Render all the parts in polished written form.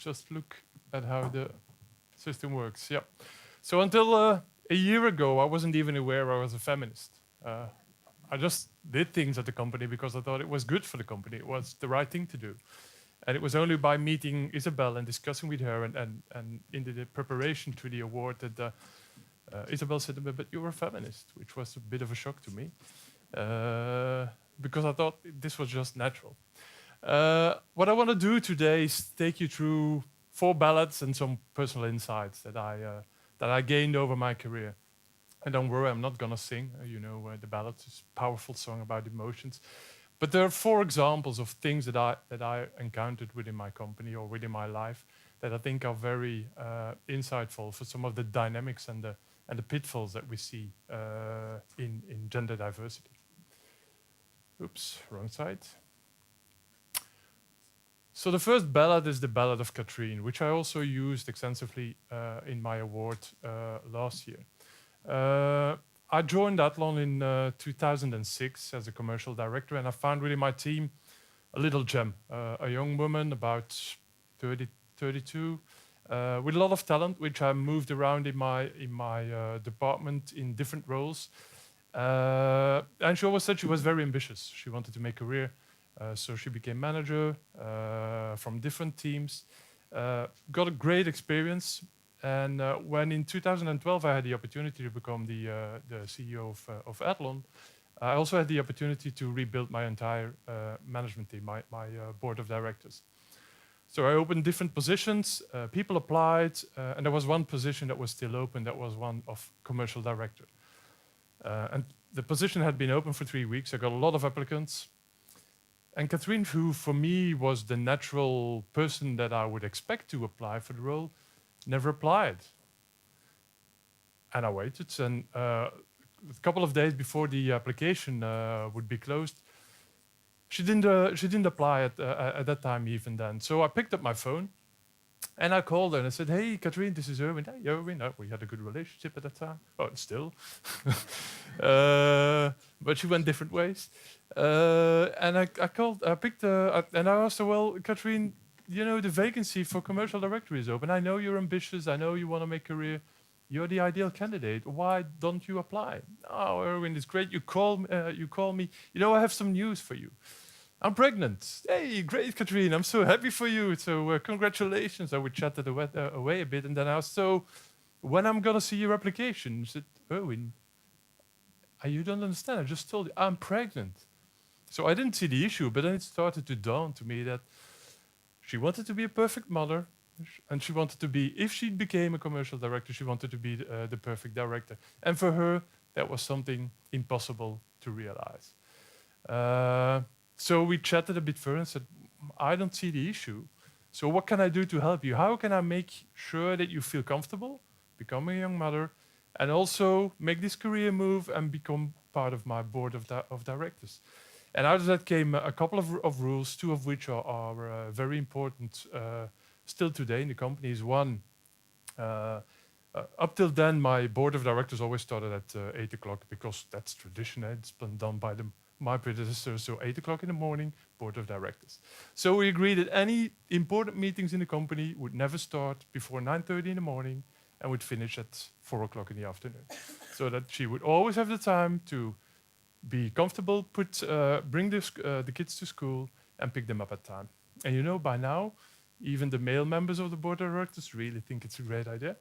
just look at how the system works. Yeah. So until a year ago, I wasn't even aware I was a feminist. I just did things at the company because I thought it was good for the company. It was the right thing to do. And it was only by meeting Isabel and discussing with her and in the preparation to the award that Isabel said, but you're a feminist, which was a bit of a shock to me because I thought this was just natural. What I want to do today is take you through 4 ballads and some personal insights that I gained over my career. And don't worry, I'm not gonna sing. The ballad is a powerful song about emotions. But there are 4 examples of things that I encountered within my company or within my life that I think are very insightful for some of the dynamics and the pitfalls that we see in gender diversity. Oops, wrong side. So the first ballad is the Ballad of Catrin, which I also used extensively in my award last year. I joined Athlon in 2006 as a commercial director, and I found within my team a little gem, a young woman about 30, 32, with a lot of talent, which I moved around in my department in different roles. And she always said she was very ambitious. She wanted to make a career, so she became manager from different teams, got a great experience. And when in 2012 I had the opportunity to become the CEO of Athlon, I also had the opportunity to rebuild my entire management team, my board of directors. So I opened different positions, people applied, and there was one position that was still open, that was one of commercial director. And the position had been open for 3 weeks. I got a lot of applicants. And Catrin, who for me was the natural person that I would expect to apply for the role, never applied. And I waited, and a couple of days before the application would be closed, she didn't apply at that time even then. So I picked up my phone, and I called her and I said, "Hey, Catrin, this is Erwin." "Hey, Erwin." We had a good relationship at that time. Oh, still. But she went different ways. And I picked her, and I asked her, "Well, Catrin, the vacancy for commercial director is open. I know you're ambitious. I know you want to make a career. You're the ideal candidate. Why don't you apply?" "Oh, Erwin, it's great. You call me. I have some news for you. I'm pregnant." "Hey, great, Catrin. I'm so happy for you. So congratulations." So we chatted away a bit, and then I asked, "So when I'm going to see your application?" She said, "Erwin, you don't understand. I just told you I'm pregnant." So I didn't see the issue, but then it started to dawn to me that she wanted to be a perfect mother, and she wanted to be, if she became a commercial director, she wanted to be the perfect director. And for her, that was something impossible to realize. So we chatted a bit further and said, "I don't see the issue. So what can I do to help you? How can I make sure that you feel comfortable, become a young mother, and also make this career move and become part of my board of directors?" And out of that came a couple of rules, 2 of which are very important still today in the company. Is one, up till then, my board of directors always started at 8 o'clock because that's tradition. It's been done by my predecessor. So 8 o'clock in the morning, board of directors. So we agreed that any important meetings in the company would never start before 9:30 in the morning and would finish at 4 o'clock in the afternoon. So that she would always have the time to be comfortable, bring the kids to school, and pick them up at time. And by now, even the male members of the board of directors really think it's a great idea.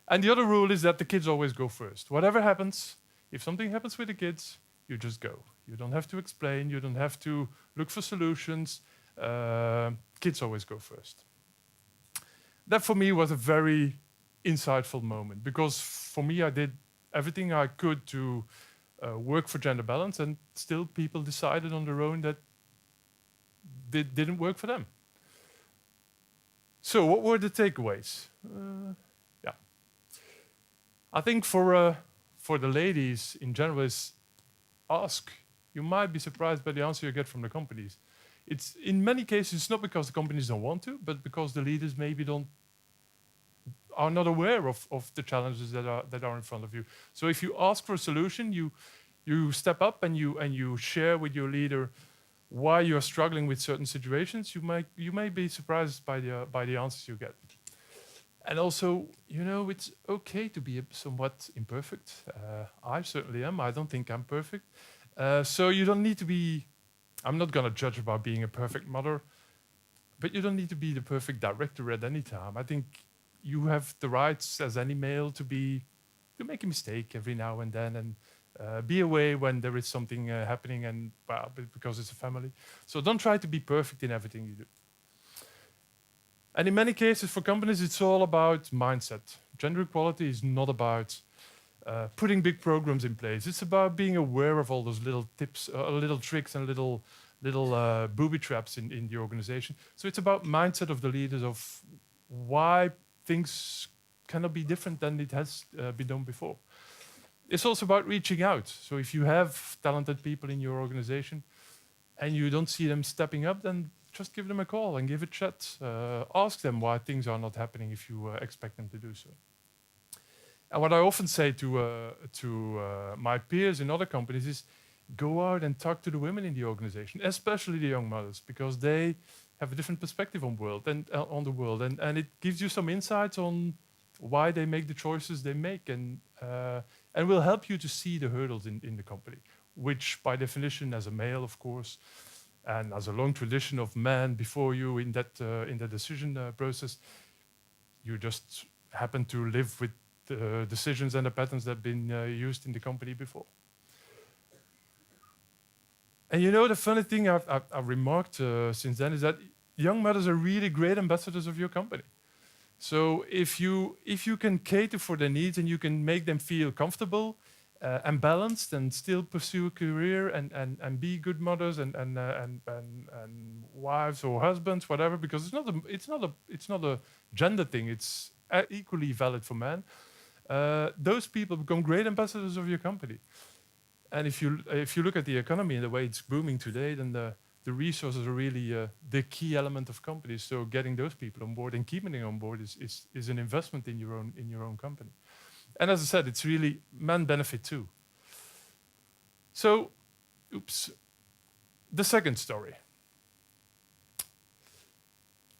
And the other rule is that the kids always go first. Whatever happens, if something happens with the kids, you just go. You don't have to explain. You don't have to look for solutions. Kids always go first. That for me was a very insightful moment because for me, I did everything I could to work for gender balance, and still people decided on their own that it didn't work for them. So what were the takeaways? I think for the ladies in general is ask. You might be surprised by the answer you get from the companies. It's in many cases it's not because the companies don't want to, but because the leaders maybe are not aware of the challenges that are in front of you. So if you ask for a solution, you step up and you share with your leader why you are struggling with certain situations, you may be surprised by the answers you get. And also, it's okay to be somewhat imperfect. I certainly am. I don't think I'm perfect. So you don't need to be. I'm not gonna judge about being a perfect mother, but you don't need to be the perfect director at any time. I think you have the rights as any male to make a mistake every now and then, and be away when there is something happening, and because it's a family. So don't try to be perfect in everything you do. And in many cases, for companies, it's all about mindset. Gender equality is not about putting big programs in place. It's about being aware of all those little tips, little tricks, and little booby traps in the organization. So it's about mindset of the leaders of why things cannot be different than it has been done before. It's also about reaching out. So if you have talented people in your organization and you don't see them stepping up, then just give them a call and give a chat. Ask them why things are not happening if you expect them to do so. And what I often say to my peers in other companies is, go out and talk to the women in the organization, especially the young mothers, because they have a different perspective on the world, and it gives you some insights on why they make the choices they make, and will help you to see the hurdles in the company, which by definition, as a male, of course, and as a long tradition of men before you in the decision process, you just happen to live with the decisions and the patterns that have been used in the company before. And the funny thing I've remarked since then is that young mothers are really great ambassadors of your company. So if you can cater for their needs and you can make them feel comfortable and balanced and still pursue a career and be good mothers and wives or husbands, whatever, because it's not a gender thing. It's equally valid for men. Those people become great ambassadors of your company. And if you look at the economy and the way it's booming today, then the resources are really the key element of companies. So getting those people on board and keeping them on board is an investment in your own company. And as I said, it's really men benefit too. So, the second story.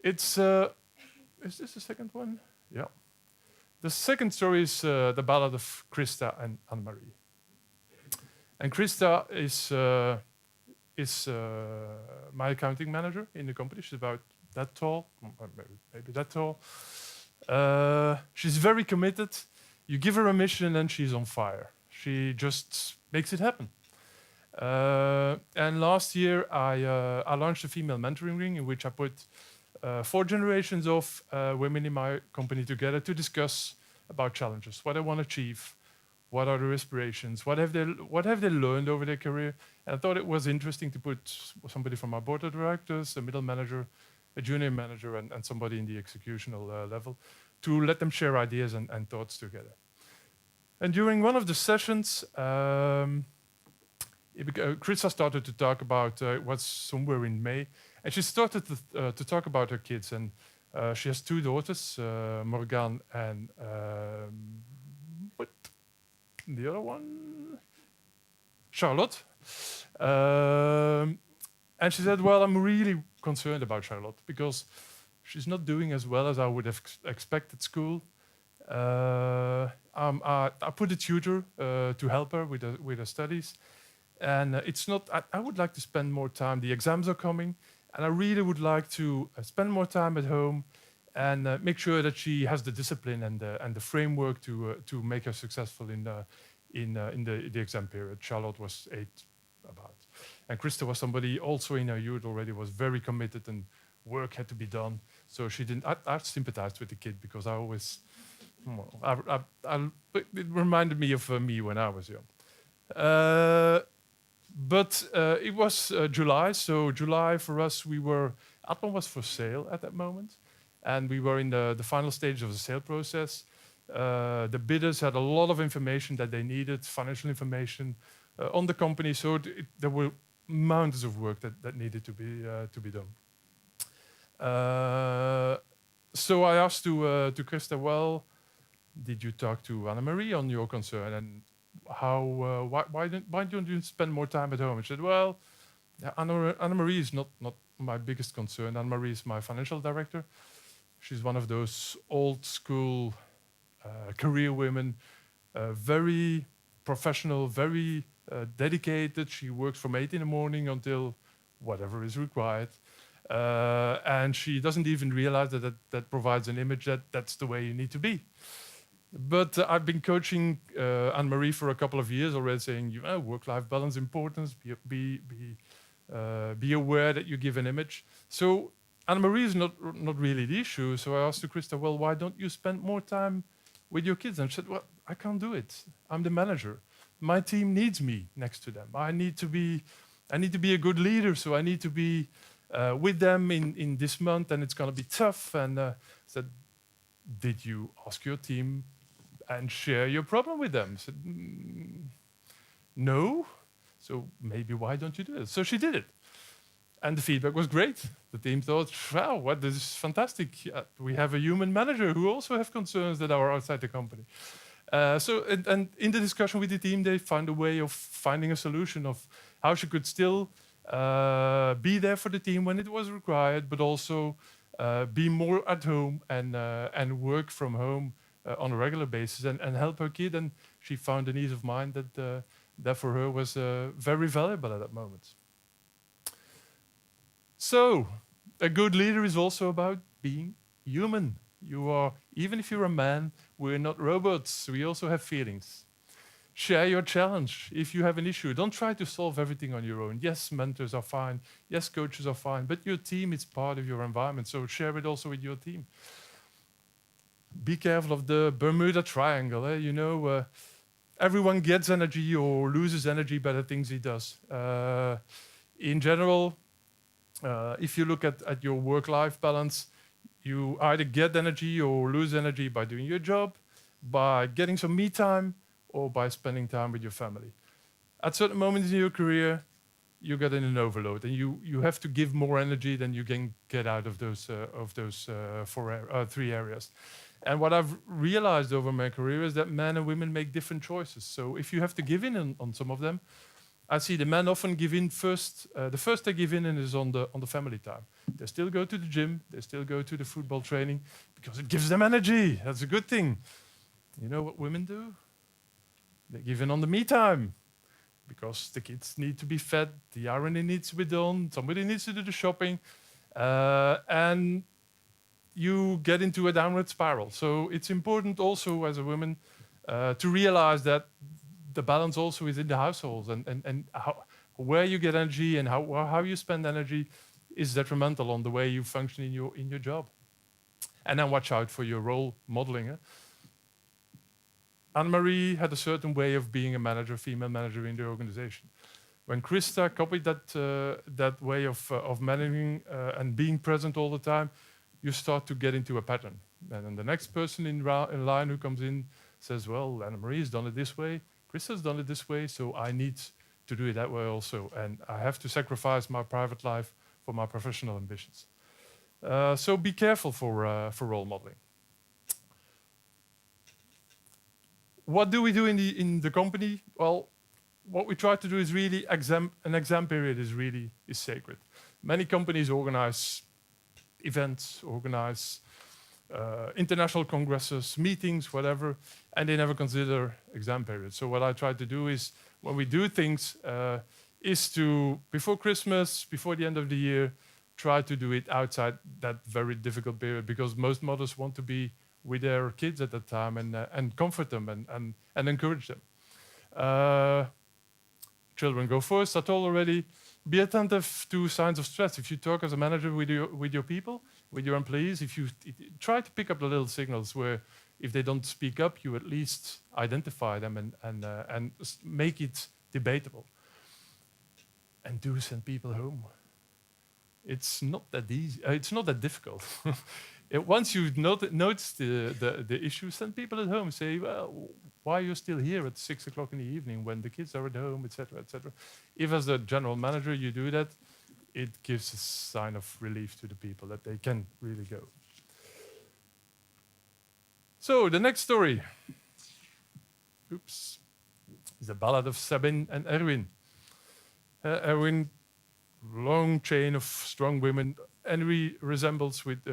It's is this the second one? Yeah. The second story is the Ballad of Krista and Anne-Marie. And Krista is my accounting manager in the company. She's about that tall, maybe that tall. She's very committed. You give her a mission and she's on fire. She just makes it happen. And last year I launched a female mentoring ring in which I put 4 generations of women in my company together to discuss about challenges, what they want to achieve, what are their aspirations, what have they learned over their career. And I thought it was interesting to put somebody from our board of directors, a middle manager, a junior manager, and somebody in the executional level to let them share ideas and thoughts together. And during one of the sessions, Krista started to talk about it was somewhere in May, and she started to talk about her kids. And she has 2 daughters, Morgan and what the other one, Charlotte. And she said, "Well, I'm really concerned about Charlotte because she's not doing as well as I would have expected at school. I put a tutor to help her with her studies, and it's not. I would like to spend more time. The exams are coming, and I really would like to spend more time at home and make sure that she has the discipline and the framework to make her successful in the exam period." Charlotte was 8 about, and Krista was somebody also in her youth already was very committed and work had to be done. So she didn't. I sympathized with the kid because I always. It reminded me of me when I was young. But it was July, so July for us, Athlon was for sale at that moment, and we were in the final stage of the sale process. The bidders had a lot of information that they needed, financial information on the company, so there were mountains of work that needed to be done. So I asked to Krista, "Well, did you talk to Anne-Marie on your concern, and why don't you spend more time at home?" And she said, "Well, Yeah, Anne-Marie is not my biggest concern. Anne-Marie is my financial director. She's one of those old school career women, very professional, very dedicated. She works from 8 in the morning until whatever is required. And she doesn't even realize that provides an image that that's the way you need to be. But I've been coaching Anne-Marie for a couple of years already, saying, work-life balance importance, be aware that you give an image. So Anne-Marie is not really the issue. So I asked to Krista, well, why don't you spend more time with your kids? And she said, well, I can't do it. I'm the manager. My team needs me next to them. I need to be a good leader, so I need to be with them in this month, and it's going to be tough. And said, did you ask your team and share your problem with them? I said, no. So maybe why don't you do it? So she did it. And the feedback was great. The team thought, wow, this is fantastic. We have a human manager who also has concerns that are outside the company. And in the discussion with the team, they found a way of finding a solution of how she could still be there for the team when it was required, but also be more at home and work from home on a regular basis and help her kid. And she found an ease of mind that for her was very valuable at that moment. So, a good leader is also about being human. Even if you're a man, we're not robots. We also have feelings. Share your challenge. If you have an issue, don't try to solve everything on your own. Yes, mentors are fine. Yes, coaches are fine. But your team is part of your environment, so share it also with your team. Be careful of the Bermuda Triangle. Everyone gets energy or loses energy by the things he does. In general, if you look at your work-life balance, you either get energy or lose energy by doing your job, by getting some me time, or by spending time with your family. At certain moments in your career, you get in an overload, and you have to give more energy than you can get out of those three areas. And what I've realized over my career is that men and women make different choices. So if you have to give in on some of them, I see the men often give in first. The first they give in is on the family time. They still go to the gym. They still go to the football training because it gives them energy. That's a good thing. You know what women do? They give in on the me time because the kids need to be fed. The ironing needs to be done. Somebody needs to do the shopping. And you get into a downward spiral. So it's important also as a woman to realize that the balance also is in the households and where you get energy and how you spend energy is detrimental on the way you function in your job. And then watch out for your role modeling. Anne-Marie had a certain way of being a manager, female manager in the organization. When Krista copied that way of managing and being present all the time, you start to get into a pattern. And then the next person in line who comes in says, well, Anne-Marie has done it this way, Krista's done it this way, so I need to do it that way also. And I have to sacrifice my private life for my professional ambitions. So be careful for role modeling. What do we do in the company? Well, what we try to do is really an exam period is sacred. Many companies organize events, organize international congresses, meetings, whatever, and they never consider exam periods. So what I try to do is, when we do things, is to, before Christmas, before the end of the year, try to do it outside that very difficult period, because most mothers want to be with their kids at that time and comfort them and encourage them. Children go first, I told already. Be attentive to signs of stress. If you talk as a manager with your people, with your employees, if you try to pick up the little signals where if they don't speak up, you at least identify them and make it debatable. And do send people home. It's not that easy. It's not that difficult. Once you notice the issue, send people at home. Say, well, why are you still here at 6 o'clock in the evening when the kids are at home, etc., etc. If as the general manager you do that, it gives a sign of relief to the people that they can really go. So the next story, is the Ballad of Sabine and Erwin. Erwin long chain of strong women. Any resemblance with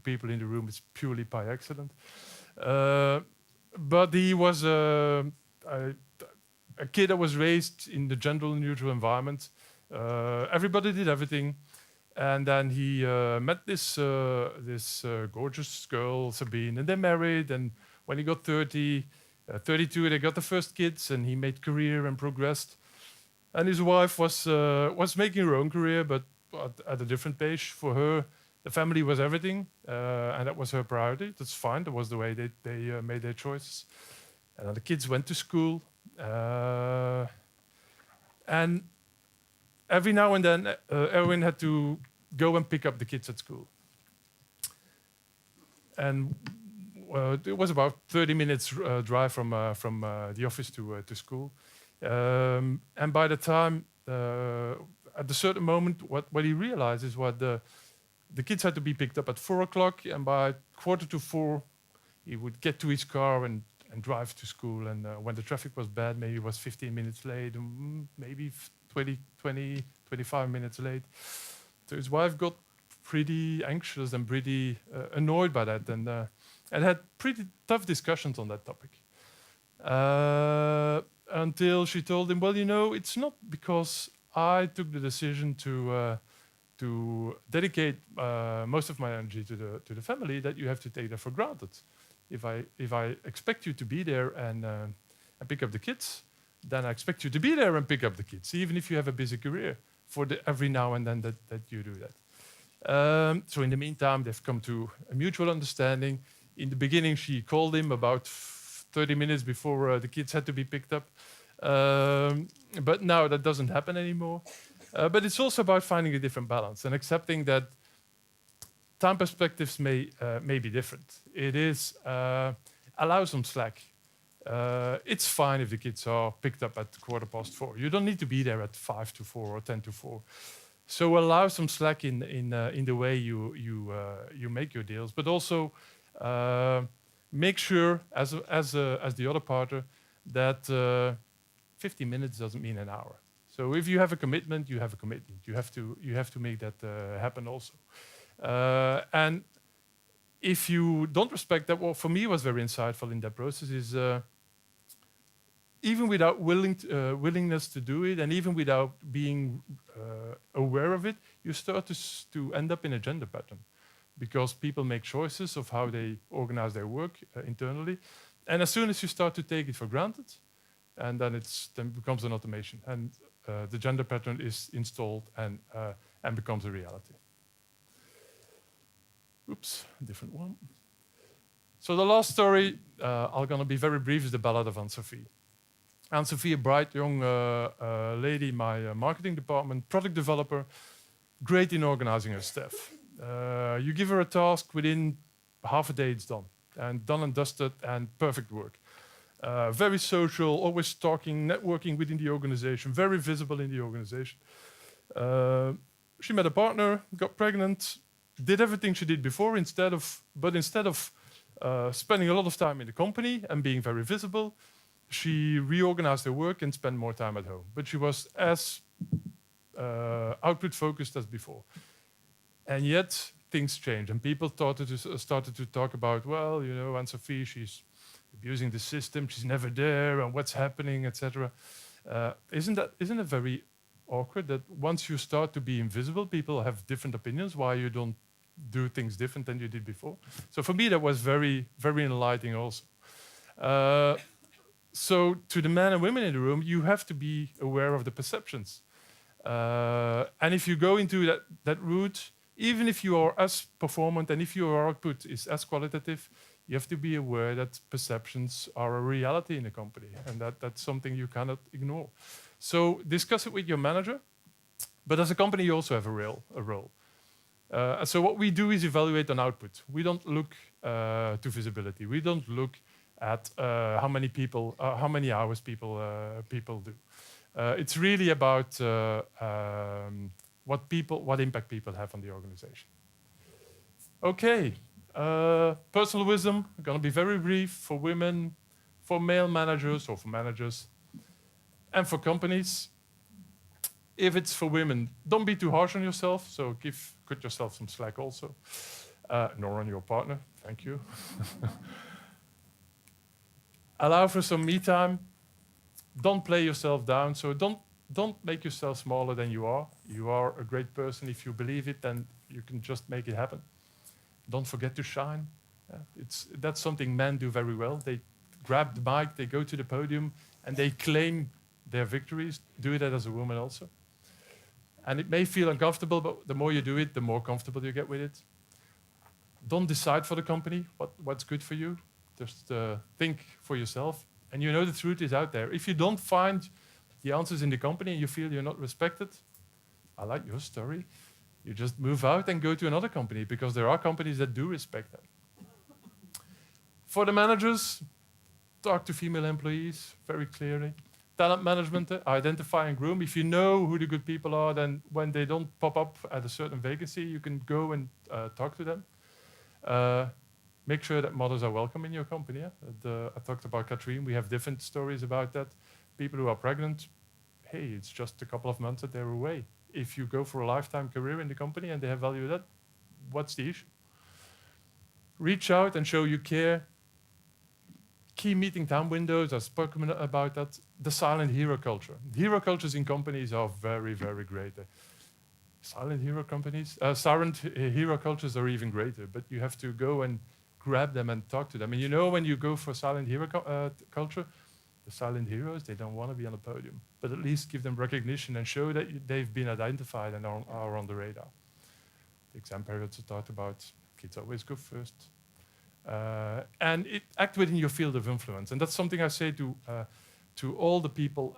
people in the room is purely by accident. But he was a kid that was raised in the gender neutral environment. Everybody did everything. And then he met this gorgeous girl, Sabine, and they married. And when he got 32, they got the first kids, and he made career and progressed. And his wife was making her own career, but at a different pace. For her, the family was everything, and that was her priority. That's fine. That was the way they made their choices. And then the kids went to school, and every now and then, Erwin had to go and pick up the kids at school. And it was about 30 minutes drive from the office to school. And by the time, at a certain moment, what he realized is the kids had to be picked up at 4 o'clock, and by 3:45, he would get to his car and drive to school. And when the traffic was bad, maybe it was 15 minutes late, maybe 25 minutes late. So his wife got pretty anxious and pretty annoyed by that, and had pretty tough discussions on that topic. Until she told him, well, you know, it's not because I took the decision to dedicate most of my energy to the family that you have to take that for granted. If I expect you to be there and pick up the kids, then I expect you to be there and pick up the kids, even if you have a busy career. Every now and then that you do that. So in the meantime, they've come to a mutual understanding. In the beginning, she called him about 30 minutes before the kids had to be picked up. But now that doesn't happen anymore. But it's also about finding a different balance and accepting that time perspectives may be different. It is allow some slack. It's fine if the kids are picked up at 4:15. You don't need to be there at 5 to 4 or 10 to 4. So allow some slack in the way you make your deals, but also make sure as the other partner that 50 minutes doesn't mean an hour. So if you have a commitment, you have a commitment. You have to make that happen also. And if you don't respect that, what for me was very insightful in that process is even without willingness to do it, and even without being aware of it, you start to end up in a gender pattern, because people make choices of how they organize their work internally, and as soon as you start to take it for granted, and then it becomes an automation, and the gender pattern is installed and becomes a reality. Oops, different one. So the last story, I'm going to be very brief, is the Ballad of Sophie. Sophie, a bright young lady in my marketing department, product developer, great in organizing her staff. You give her a task, within half a day it's done and dusted, and perfect work. Very social, always talking, networking within the organization, very visible in the organization. She met a partner, got pregnant, did everything she did before, instead of spending a lot of time in the company and being very visible, she reorganized her work and spent more time at home. But she was as output focused as before. And yet things changed, and people started to talk about, well, you know, Sophie, she's abusing the system, she's never there, and what's happening, etc. Isn't it very awkward that once you start to be invisible, people have different opinions why you don't do things different than you did before? So for me, that was very, very enlightening also. So to the men and women in the room, you have to be aware of the perceptions. And if you go into that route, even if you are as performant and if your output is as qualitative, you have to be aware that perceptions are a reality in a company, and that's something you cannot ignore. So discuss it with your manager, but as a company, you also have a role. So what we do is evaluate on output. We don't look to visibility. We don't look at how many hours people do. It's really about what impact people have on the organization. Okay, personal wisdom. I'm going to be very brief for women, for male managers or for managers, and for companies. If it's for women, don't be too harsh on yourself. So cut yourself some slack also, nor on your partner. Thank you. Allow for some me time. Don't play yourself down. So don't make yourself smaller than you are. You are a great person. If you believe it, then you can just make it happen. Don't forget to shine. That's something men do very well. They grab the mic, they go to the podium, and they claim their victories. Do that as a woman also. And it may feel uncomfortable, but the more you do it, the more comfortable you get with it. Don't decide for the company what's good for you. Just think for yourself. And you know the truth is out there. If you don't find the answers in the company and you feel you're not respected, I like your story. You just move out and go to another company, because there are companies that do respect that. For the managers, talk to female employees very clearly. Talent management, identify and groom. If you know who the good people are, then when they don't pop up at a certain vacancy, you can go and talk to them. Make sure that mothers are welcome in your company. I talked about Catrin. We have different stories about that. People who are pregnant, hey, it's just a couple of months that they're away. If you go for a lifetime career in the company and they have value that, what's the issue? Reach out and show you care. Key meeting time windows, I've spoken about that. The silent hero culture. Hero cultures in companies are very, very great. Silent hero cultures are even greater, but you have to go and grab them and talk to them. And you know, when you go for silent hero culture, the silent heroes, they don't want to be on the podium, but at least give them recognition and show that they've been identified and are on the radar. The exam periods I talked about, kids always go first. And act within your field of influence. And that's something I say to all the people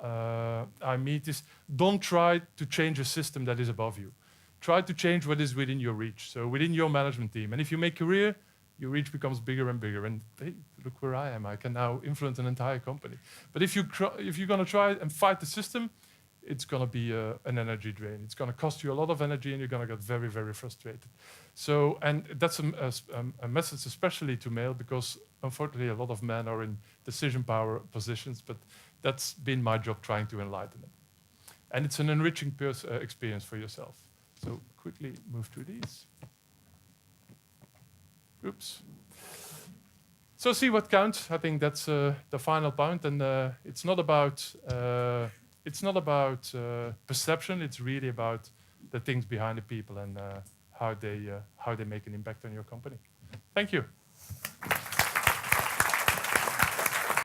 I meet is, don't try to change a system that is above you. Try to change what is within your reach, so within your management team. And if you make career, your reach becomes bigger and bigger. And hey, look where I am. I can now influence an entire company. But if you're going to try and fight the system, it's going to be an energy drain. It's going to cost you a lot of energy, and you're going to get very, very frustrated. So, and that's a message especially to male, because unfortunately a lot of men are in decision power positions, but that's been my job, trying to enlighten them. And it's an enriching experience for yourself. So quickly move through these. Oops. So see what counts. I think that's the final point, and it's not about perception. It's really about the things behind the people and how they make an impact on your company. Thank you.